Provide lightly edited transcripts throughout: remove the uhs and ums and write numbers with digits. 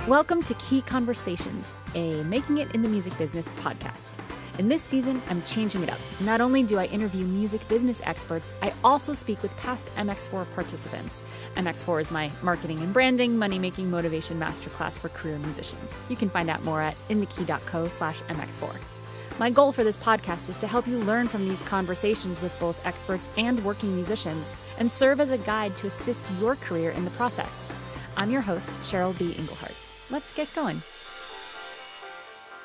Welcome to Key Conversations, a Making It in the Music Business podcast. In this season, I'm changing it up. Not only do I interview music business experts, I also speak with past MX4 participants. MX4 is my marketing and branding, money-making motivation masterclass for career musicians. You can find out more at inthekey.co/MX4. My goal for this podcast is to help you learn from these conversations with both experts and working musicians and serve as a guide to assist your career in the process. I'm your host, Cheryl B. Engelhardt. Let's get going.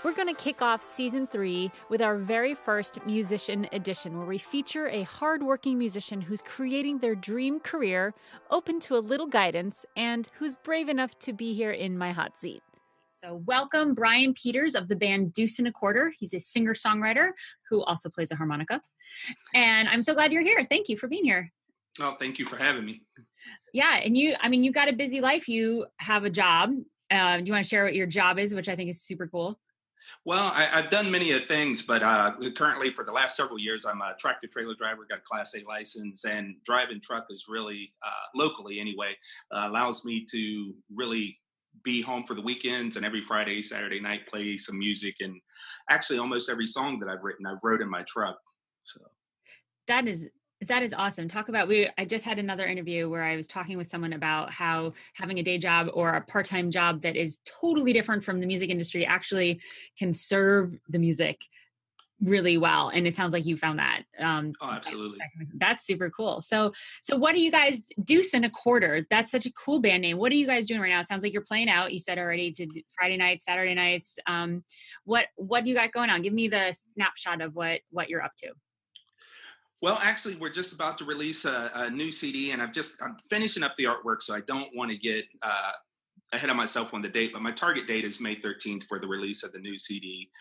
We're going to kick off Season 3 with our very first musician edition, where we feature a hardworking musician who's creating their dream career, open to a little guidance, and who's brave enough to be here in my hot seat. So welcome Brian Peters of the band Deuce and a Quarter. He's a singer-songwriter who also plays a harmonica. And I'm so glad you're here. Thank you for being here. Oh, thank you for having me. Yeah, and you got a busy life. You have a job. Do you want to share what your job is, which I think is super cool? Well, I've done many of things, but currently for the last several years, I'm a tractor trailer driver, got a Class A license, and driving truck is really, locally anyway, allows me to really be home for the weekends and every Friday, Saturday night, play some music. And actually almost every song that I've written, I've wrote in my truck. So That is awesome. I just had another interview where I was talking with someone about how having a day job or a part-time job that is totally different from the music industry actually can serve the music really well. And it sounds like you found that. Oh, absolutely. That's super cool. So what do you guys, Deuce and a Quarter? That's such a cool band name. What are you guys doing right now? It sounds like you're playing out. You said already to Friday nights, Saturday nights. What do you got going on? Give me the snapshot of what you're up to. Well, actually, we're just about to release a new CD, and I'm finishing up the artwork, so I don't want to get ahead of myself on the date, but my target date is May 13th for the release of the new CD.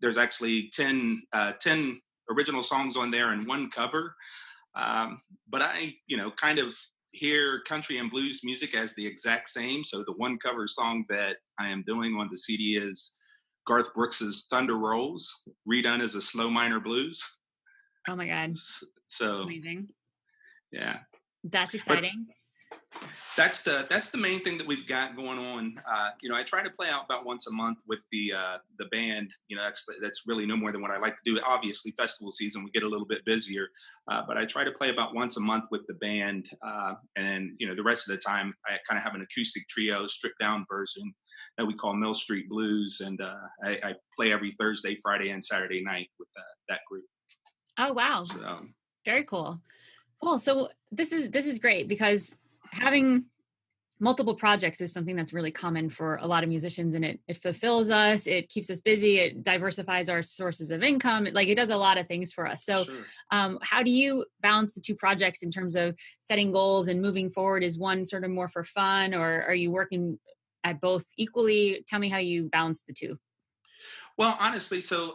There's actually 10 original songs on there and one cover, but I, kind of hear country and blues music as the exact same, so the one cover song that I am doing on the CD is Garth Brooks's Thunder Rolls, redone as a slow minor blues. Oh my God. So amazing. Yeah. That's exciting. But that's the main thing that we've got going on. I try to play out about once a month with the band. That's really no more than what I like to do. Obviously, festival season, we get a little bit busier, but I try to play about once a month with the band. And the rest of the time, I kind of have an acoustic trio, stripped down version that we call Mill Street Blues. And I play every Thursday, Friday, and Saturday night with that group. Oh, wow. So, very cool. Cool. So this is great because having multiple projects is something that's really common for a lot of musicians, and it fulfills us. It keeps us busy. It diversifies our sources of income. It does a lot of things for us. So sure. How do you balance the two projects in terms of setting goals and moving forward? Is one sort of more for fun, or are you working at both equally? Tell me how you balance the two. Well, honestly, so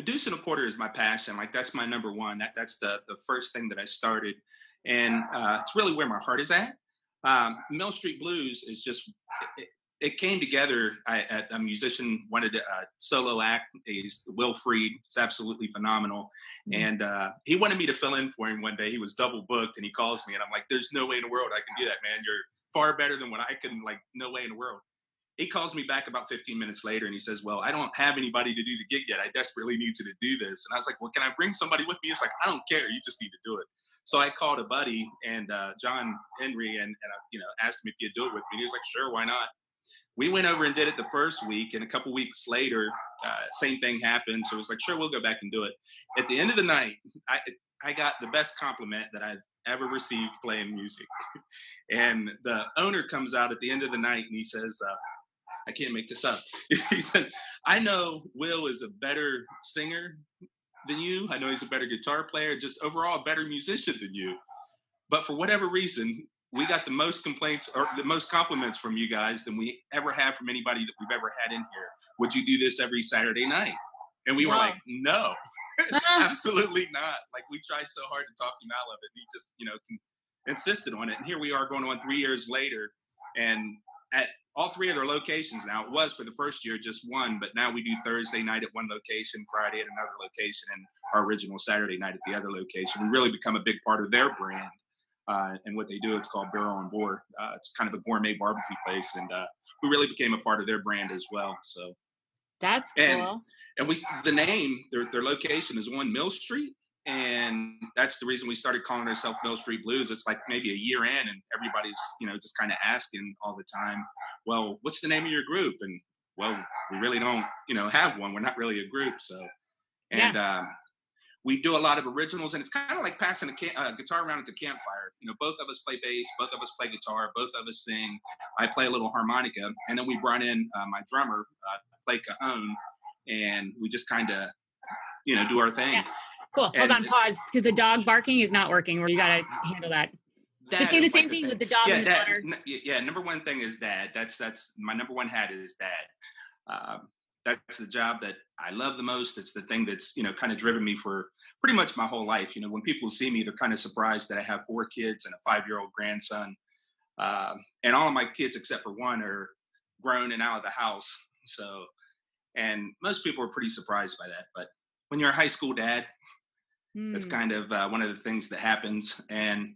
Deuce and a Quarter is my passion. That's my number one. That's the first thing that I started. And it's really where my heart is at. Mill Street Blues is just, it came together. A musician wanted a solo act. He's Will Freed. It's absolutely phenomenal. Mm-hmm. And he wanted me to fill in for him one day. He was double booked and he calls me and I'm like, there's no way in the world I can do that, man. You're far better than what I can, no way in the world. He calls me back about 15 minutes later and he says, well, I don't have anybody to do the gig yet. I desperately need you to do this. And I was like, well, can I bring somebody with me? It's like, I don't care. You just need to do it. So I called a buddy and John Henry and asked him if he'd do it with me. And he was like, sure, why not? We went over and did it the first week. And a couple weeks later, same thing happened. So it was like, sure, we'll go back and do it. At the end of the night, I got the best compliment that I've ever received playing music. And the owner comes out at the end of the night and he says, I can't make this up. He said, I know Will is a better singer than you. I know he's a better guitar player, just overall a better musician than you. But for whatever reason, we got the most complaints or the most compliments from you guys than we ever have from anybody that we've ever had in here. Would you do this every Saturday night? And we were like, no, absolutely not. We tried so hard to talk him out of it. He just, insisted on it. And here we are going on 3 years later. And at all three of their locations now, it was for the first year just one, but now we do Thursday night at one location, Friday at another location, and our original Saturday night at the other location. We really become a big part of their brand. and what they do. It's called Barrel on Board. It's kind of a gourmet barbecue place, and we really became a part of their brand as well. So That's and cool. we the name their location is on Mill Street, and that's the reason we started calling ourselves Mill Street Blues. It's like maybe a year in, and everybody's just kind of asking all the time, well, what's the name of your group? And well, we really don't have one. We're not really a group. So Yeah. and we do a lot of originals, and it's kind of like passing a guitar around at the campfire. Both of us play bass, both of us play guitar, both of us sing. I play a little harmonica, and then we brought in my drummer, play cajon, and we just kind of do our thing. Yeah. Cool. Hold And on, pause. Because the dog barking is not working, or you got to handle that. Just say the is like same the thing thing. with the dog Yeah, and the water. yeah. Number one thing is dad. That's my number one hat is dad. That's the job that I love the most. It's the thing that's kind of driven me for pretty much my whole life. When people see me, they're kind of surprised that I have 4 kids and a 5-year-old grandson, and all of my kids except for one are grown and out of the house. So, and most people are pretty surprised by that. But when you're a high school dad, that's Hmm. kind of one of the things that happens. And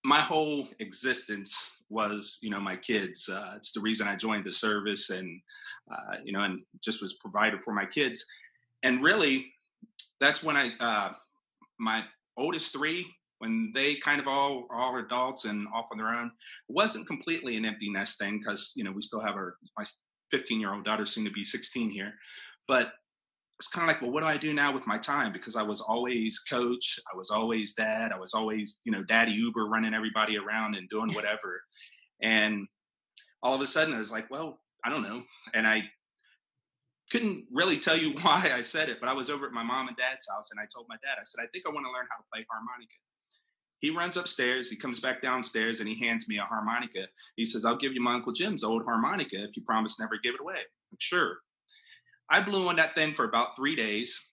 my whole existence was my kids. It's the reason I joined the service, and and just was provided for my kids. And really, that's when I my oldest 3, when they kind of all are adults and off on their own, it wasn't completely an empty nest thing, because we still have my 15-year-old daughter, soon to be 16 here. But it's kind of like, well, what do I do now with my time? Because I was always coach, I was always dad, I was always daddy Uber, running everybody around and doing whatever. And all of a sudden I was like, well, I don't know. And I couldn't really tell you why I said it, but I was over at my mom and dad's house, and I told my dad, I said, I think I want to learn how to play harmonica. He runs upstairs, he comes back downstairs, and he hands me a harmonica. He says, I'll give you my Uncle Jim's old harmonica if you promise never give it away. I'm sure. I blew on that thing for about 3 days,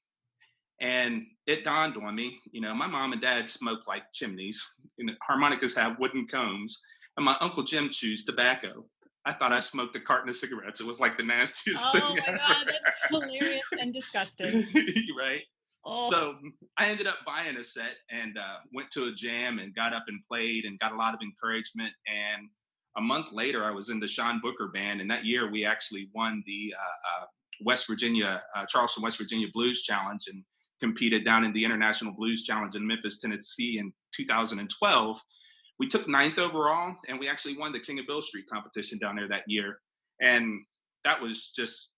and it dawned on me, my mom and dad smoke like chimneys, and harmonicas have wooden combs, and my Uncle Jim chews tobacco. I thought I smoked a carton of cigarettes. It was like the nastiest thing Oh my ever. God, that's hilarious and disgusting. Right? Oh, So I ended up buying a set, and went to a jam and got up and played and got a lot of encouragement. And a month later, I was in the Sean Booker band. And that year, we actually won the West Virginia, Charleston, West Virginia Blues Challenge, and competed down in the International Blues Challenge in Memphis, Tennessee in 2012. We took 9th overall, and we actually won the King of Bill Street competition down there that year. And that was just,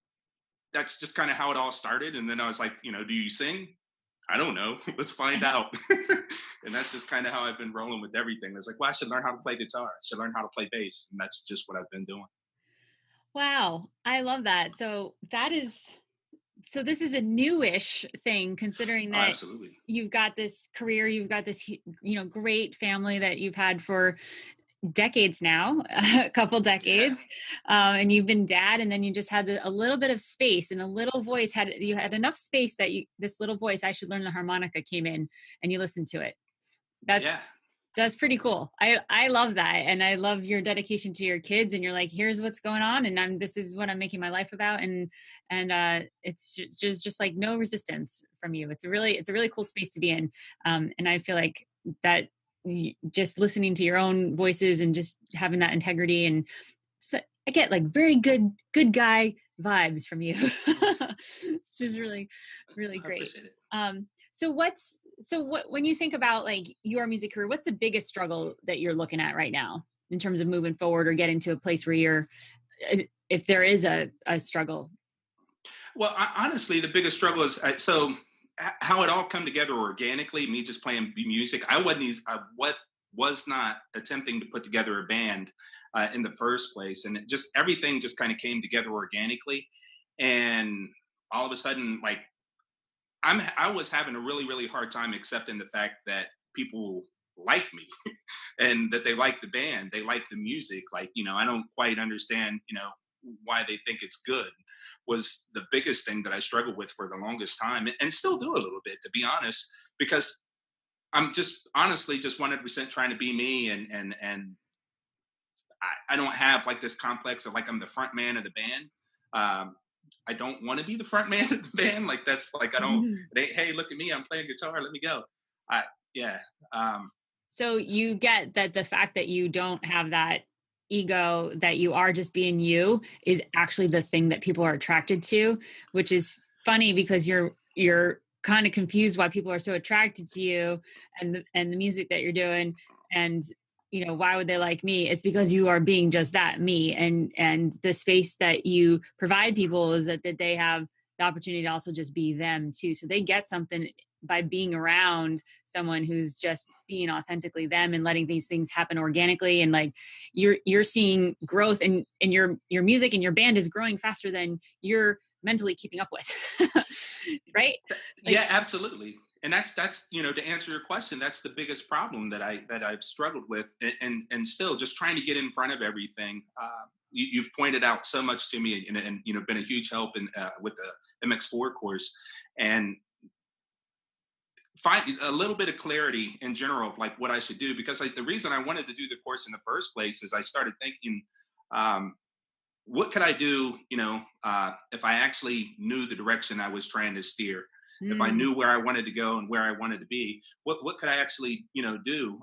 that's just kind of how it all started. And then I was like, do you sing? I don't know. Let's find out. And that's just kind of how I've been rolling with everything. It's like, well, I should learn how to play guitar. I should learn how to play bass. And that's just what I've been doing. wow. I love that. So this is a newish thing, considering Oh, that absolutely. you've got this career, you've got this, great family that you've had for decades now, a couple Yeah. decades, and you've been dad, and then you just had a little bit of space, and a little voice you had enough space that this little voice, I should learn the harmonica, came in, and you listened to it. Yeah. That's pretty cool. I love that, and I love your dedication to your kids, and you're like, here's what's going on, and this is what I'm making my life about, and it's just like no resistance from you. It's a really cool space to be in, and I feel like that just listening to your own voices and just having that integrity, and so I get like very good guy vibes from you. It's just really really I great. appreciate it. um what when you think about like your music career, what's the biggest struggle that you're looking at right now in terms of moving forward or getting to a place where you're, if there is a struggle? Well, honestly, the biggest struggle is how it all come together organically. Me just playing music. I was not attempting to put together a band in the first place, and everything just kind of came together organically. And all of a sudden, like I was having a really hard time accepting the fact that people like me and that they like the band, they like the music. Like, I don't quite understand, why they think it's good, was the biggest thing that I struggled with for the longest time, and still do a little bit, to be honest, because I'm just honestly just 100% trying to be me, and I don't have like this complex of like I'm the front man of the band. Um, I don't want to be the front man of the band. Like that's like I don't. Mhm. Hey, look at me! I'm playing guitar. Let me go. I yeah. So you get that the fact that you don't have that ego, that you are just being you, is actually the thing that people are attracted to, which is funny because you're kind of confused why people are so attracted to you and the music that you're doing. And why would they like me? It's because you are being just that, me. And the space that you provide people is that they have the opportunity to also just be them too. So they get something by being around someone who's just being authentically them and letting these things happen organically. And like you're seeing growth, and your music and your band is growing faster than you're mentally keeping up with. Right? Like, Yeah, absolutely. And that's to answer your question, that's the biggest problem that I've struggled with, and still just trying to get in front of everything. You've pointed out so much to me, and been a huge help in with the MX4 course, and find a little bit of clarity in general of like what I should do, because the reason I wanted to do the course in the first place is I started thinking, um, what could I do, if I actually knew the direction I was trying to steer, if I mm, knew where I wanted to go and where I wanted to be, what could I actually, do?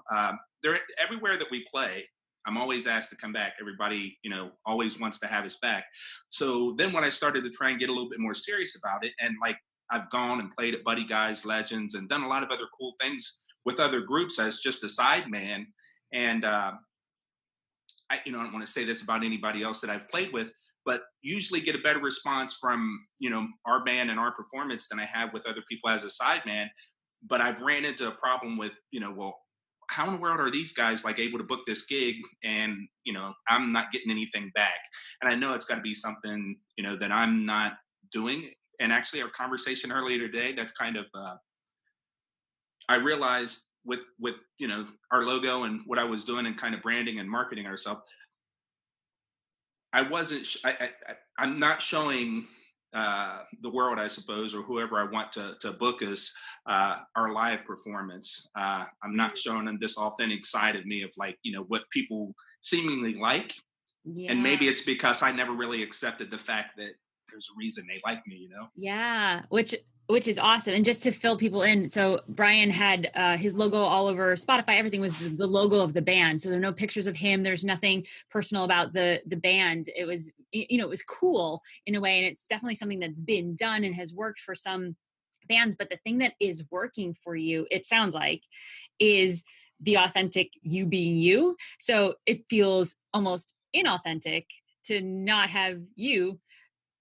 There, everywhere that we play, I'm always asked to come back. Everybody, always wants to have us back. So then when I started to try and get a little bit more serious about it, and like I've gone and played at Buddy Guys, Legends, and done a lot of other cool things with other groups as just a side man. And I don't want to say this about anybody else that I've played with, but usually get a better response from, our band and our performance than I have with other people as a sideman. But I've ran into a problem with, well, how in the world are these guys like able to book this gig and, I'm not getting anything back? And I know it's got to be something, that I'm not doing. And actually our conversation earlier today, that's kind of, I realized with our logo and what I was doing and kind of branding and marketing ourselves, I wasn't. I'm not showing the world, I suppose, or whoever I want to book us our live performance. I'm not showing them this authentic side of me of like what people seemingly like, and yeah. maybe it's because I never really accepted the fact that there's a reason they like me. Yeah, which is awesome. And just to fill people in, so Brian had his logo all over Spotify. Everything was the logo of the band. So there are no pictures of him. There's nothing personal about the band. It was it was cool in a way, and it's definitely something that's been done and has worked for some bands. But the thing that is working for you, it sounds like, is the authentic you being you. So it feels almost inauthentic to not have you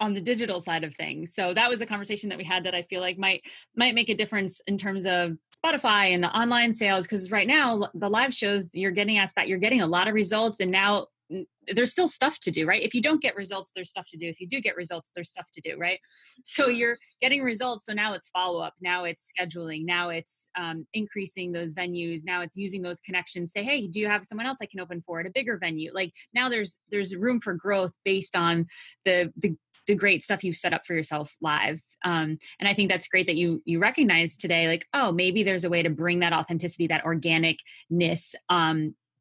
on the digital side of things. So that was a conversation that we had that I feel like might make a difference in terms of Spotify and the online sales. Because right now the live shows, you're getting asked back, you're getting a lot of results, and now there's still stuff to do, right? If you don't get results, there's stuff to do. If you do get results, there's stuff to do, right? So Sure. you're getting results. So now it's follow up. Now it's scheduling. Now it's increasing those venues. Now it's using those connections. Say, hey, do you have someone else I can open for at a bigger venue? Like now there's room for growth based on the great stuff you've set up for yourself live. And I think that's great that you recognize today, like, oh, maybe there's a way to bring that authenticity, that organicness,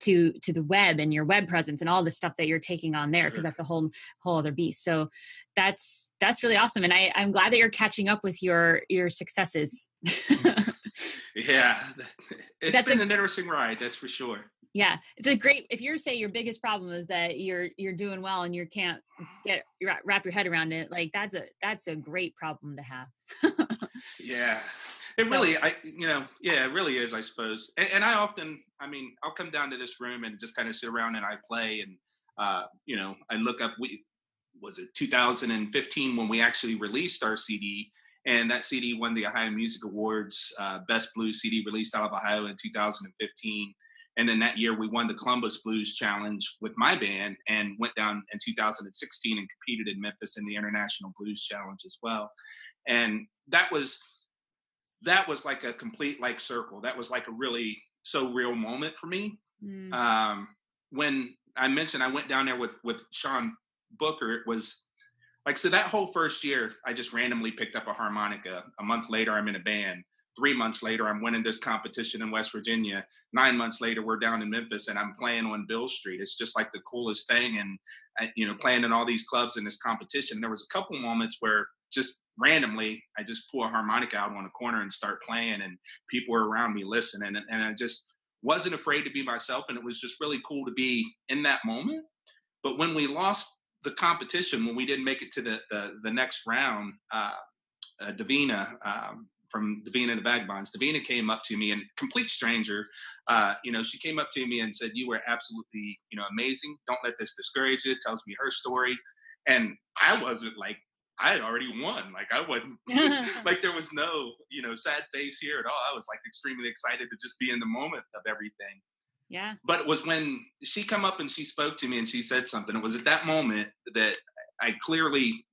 to the web and your web presence and all the stuff that you're taking on there, because Sure. that's a whole other beast. So that's really awesome. And I'm glad that you're catching up with your successes. Yeah, it's That's been a an interesting ride, that's for sure. Yeah, it's a great, if you're say your biggest problem is that you're doing well and you can't wrap your head around it, like that's a great problem to have. Yeah, it So really, yeah, it really is, I suppose. And I often, I mean, I'll come down to this room and just kind of sit around and I play, and I look up. We was it 2015 when we actually released our CD, and that CD won the Ohio Music Awards, Best Blues CD released out of Ohio in 2015. And then that year we won the Columbus Blues Challenge with my band, and went down in 2016 and competed in Memphis in the International Blues Challenge as well. And that was like a complete like circle. That was like a really so real moment for me. mm, Um, when I mentioned I went down there with Sean Booker, it was like, so that whole first year, I just randomly picked up a harmonica. A month later, I'm in a band. 3 months later, I'm winning this competition in West Virginia. 9 months later, we're down in Memphis and I'm playing on Bill Street. It's just like the coolest thing. And, playing in all these clubs in this competition. There was a couple moments where just randomly, I just pull a harmonica out on a corner and start playing, and people were around me listening. And I just wasn't afraid to be myself, and it was just really cool to be in that moment. But when we lost the competition, when we didn't make it to the next round, Davina, from Davina and the Vagabonds, Davina came up to me, and complete stranger, she came up to me and said, "You were absolutely, amazing. Don't let this discourage you." Tells me her story. And I wasn't like, I had already won. Like I wasn't like, there was no, sad face here at all. I was like extremely excited to just be in the moment of everything. Yeah. But it was when she come up and she spoke to me and she said something. It was at that moment that I clearly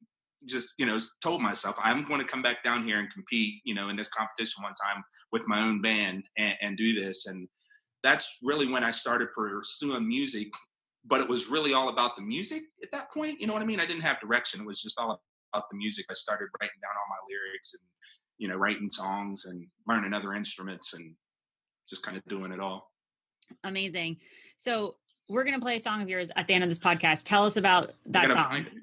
just, told myself, I'm going to come back down here and compete, in this competition one time with my own band and do this. And that's really when I started pursuing music. But it was really all about the music at that point. You know what I mean? I didn't have direction. It was just all about the music. I started writing down all my lyrics and, writing songs and learning other instruments and just kind of doing it all. Amazing. So we're going to play a song of yours at the end of this podcast. Tell us about that song. Find it.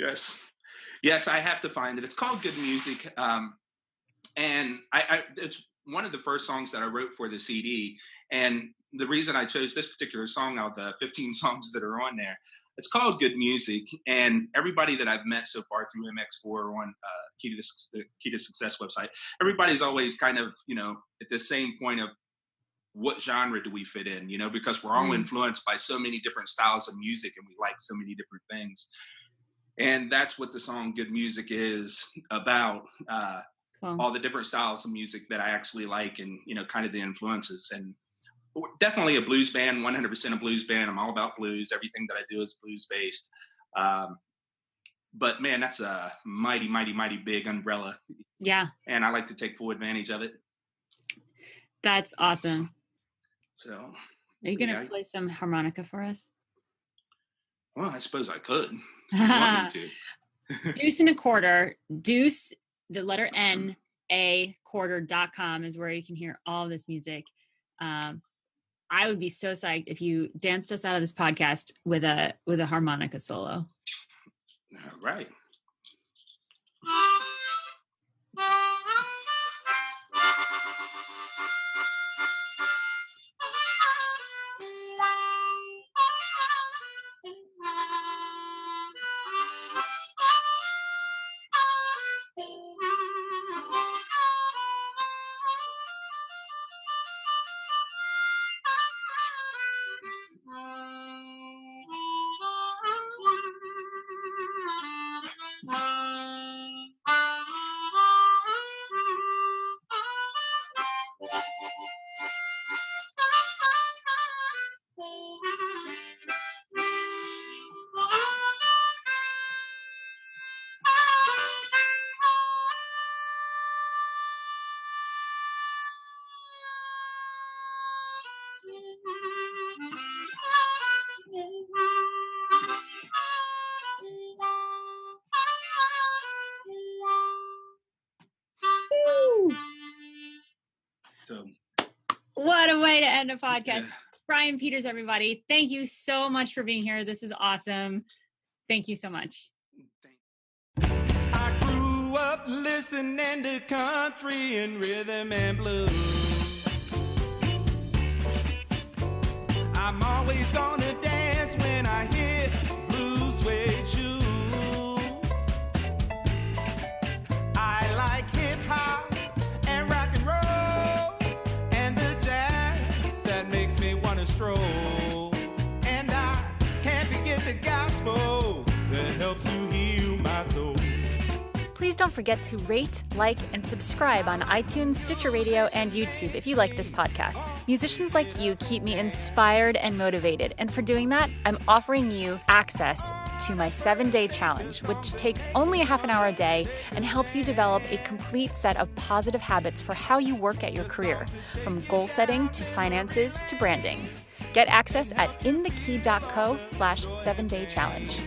Yes, I have to find it. It's called Good Music. And it's one of the first songs that I wrote for the CD. And the reason I chose this particular song out of the 15 songs that are on there, it's called Good Music. And everybody that I've met so far through MX4 on the Key to Success website, everybody's always kind of, at the same point of what genre do we fit in, because we're all influenced by so many different styles of music and we like so many different things. And that's what the song Good Music is about. Cool. All the different styles of music that I actually like and, kind of the influences. And definitely a blues band, 100% a blues band. I'm all about blues. Everything that I do is blues based. But man, that's a mighty, mighty, mighty big umbrella. Yeah. And I like to take full advantage of it. That's awesome. So. Are you going to play some harmonica for us? Well, I suppose I could. If you want me to. Deuce and a quarter. Deuce, the letter N, a quarter.com is where you can hear all this music. I would be so psyched if you danced us out of this podcast with a harmonica solo. All right. So, what a way to end a podcast. Yeah. Brian Peters, everybody. Thank you so much for being here. This is awesome. Thank you so much. I grew up listening to country and rhythm and blues. I'm always gonna dance when I hear blue suede shoes. I like hip hop and rock and roll and the jazz that makes me wanna stroll. And I can't forget the gospel that helps to heal my soul. Please don't forget to rate, like, and subscribe on iTunes, Stitcher Radio, and YouTube if you like this podcast. Musicians like you keep me inspired and motivated, and for doing that, I'm offering you access to my 7-day challenge, which takes only a half an hour a day and helps you develop a complete set of positive habits for how you work at your career, from goal setting to finances to branding. Get access at inthekey.co/7-day challenge.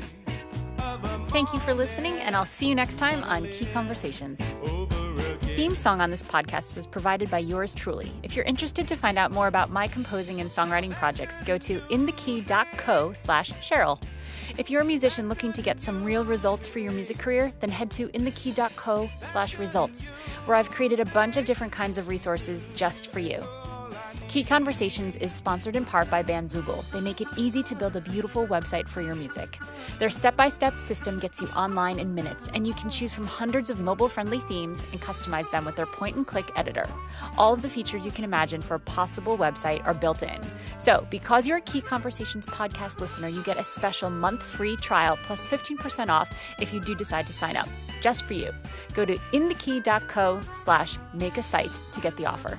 Thank you for listening, and I'll see you next time on Key Conversations. The theme song on this podcast was provided by yours truly. If you're interested to find out more about my composing and songwriting projects, go to inthekey.co/Cheryl. If you're a musician looking to get some real results for your music career, then head to inthekey.co/results, where I've created a bunch of different kinds of resources just for you. Key Conversations is sponsored in part by Bandzoogle. They make it easy to build a beautiful website for your music. Their step-by-step system gets you online in minutes, and you can choose from hundreds of mobile-friendly themes and customize them with their point-and-click editor. All of the features you can imagine for a possible website are built in. So, because you're a Key Conversations podcast listener, you get a special month free trial plus 15% off if you do decide to sign up, just for you. Go to inthekey.co/makeasite to get the offer.